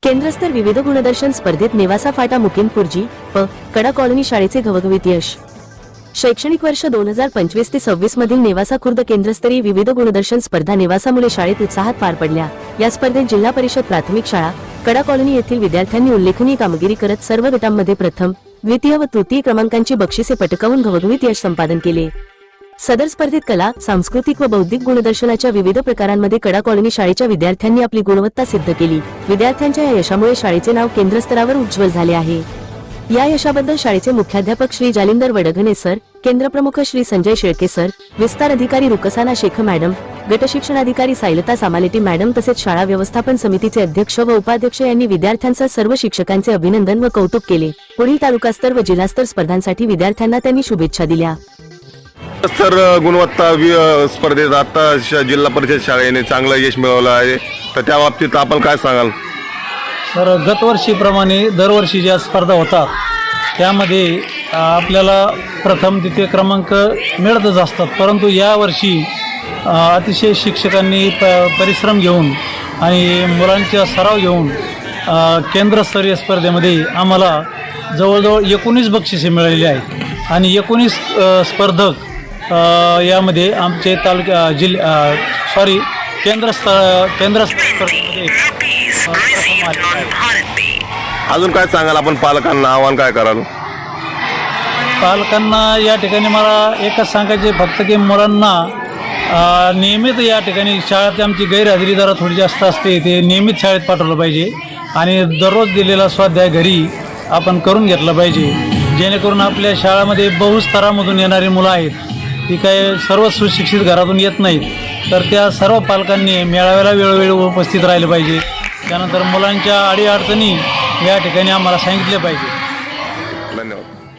केंद्रस्तर विविध गुणदर्शन स्पर्धेत नेवासा फाटा मुकिंदपुरजी कडा कॉलनी शाळेचे घवघवीत यश। शैक्षणिक वर्ष 2025 ते 26 मधील नेवासा खुर्द केंद्रस्तरीय विविध गुणदर्शन स्पर्धा नेवासा मुले शाळेत उत्साहात पार पडल्या। या स्पर्धेत जिल्हा परिषद प्राथमिक शाळा कडा कॉलनी येथील विद्यार्थ्यांनी उल्लेखनीय कामगिरी करत सर्व गटांमध्ये प्रथम, द्वितीय व तृतीय क्रमांकांची बक्षिसे पटकावून घवघवीत यश संपादन केले। सदर स्पर्धेत कला, सांस्कृतिक व बौद्धिक गुणदर्शनाच्या विविध प्रकारांमध्ये कडा कॉलनी शाळेच्या विद्यार्थ्यांनी आपली गुणवत्ता सिद्ध केली। विद्यार्थ्यांच्या या यशामुळे शाळेचे नाव केंद्रस्तरावर उज्ज्वल झाले आहे। या यशाबद्दल शाळेचे मुख्याध्यापक श्री जालिंदर वडघणे सर, केंद्रप्रमुख श्री संजय शेळके सर, विस्तार अधिकारी रुकसाना शेख मॅडम, गटशिक्षणाधिकारी सायलता सामालेटी मॅडम तसेच शाळा व्यवस्थापन समितीचे अध्यक्ष व उपाध्यक्ष यांनी विद्यार्थ्यांसह सर्व शिक्षकांचे अभिनंदन व कौतुक केले। पुढील तालुकास्तर व जिल्हास्तर स्पर्धांसाठी विद्यार्थ्यांना त्यांनी शुभेच्छा दिल्या। तर गुणवत्ता स्पर्धेत आता जिल्हा परिषद शाळेने चांगलं यश मिळवलं आहे, तर त्या बाबतीत आपण काय सांगाल? तर गतवर्षीप्रमाणे दरवर्षी ज्या स्पर्धा होतात त्यामध्ये आपल्याला प्रथम द्वितीय क्रमांक मिळतच असतात, परंतु यावर्षी अतिशय शिक्षकांनी परिश्रम घेऊन आणि मुलांचा सराव घेऊन केंद्रस्तरीय स्पर्धेमध्ये आम्हाला जवळजवळ 19 बक्षिसे मिळालेली आहेत आणि 19 स्पर्धक यामध्ये आमचे केंद्र स्पर्धेमध्ये अजून काय सांगाल आपण पालकांना, आव्हान काय कराल? पालकांना या ठिकाणी मला एकच सांगायचे फक्त की मुलांना नियमित या ठिकाणी शाळेत आमची गैरहजेरी जरा थोडी जास्त असते, ते नियमित शाळेत पाठवलं पाहिजे आणि दररोज दिलेला स्वाध्याय घरी आपण करून घेतला पाहिजे, जेणेकरून आपल्या शाळेमध्ये बहुस्तरामधून येणारी मुलं आहेत, ती काय सर्व सुशिक्षित घरातून येत नाहीत, तर त्या सर्व पालकांनी मेळाव्याला वेळोवेळी उपस्थित राहिले पाहिजे। त्यानंतर मुलांच्या अडीअडचणी या ठिकाणी आम्हाला सांगितले पाहिजे। धन्यवाद।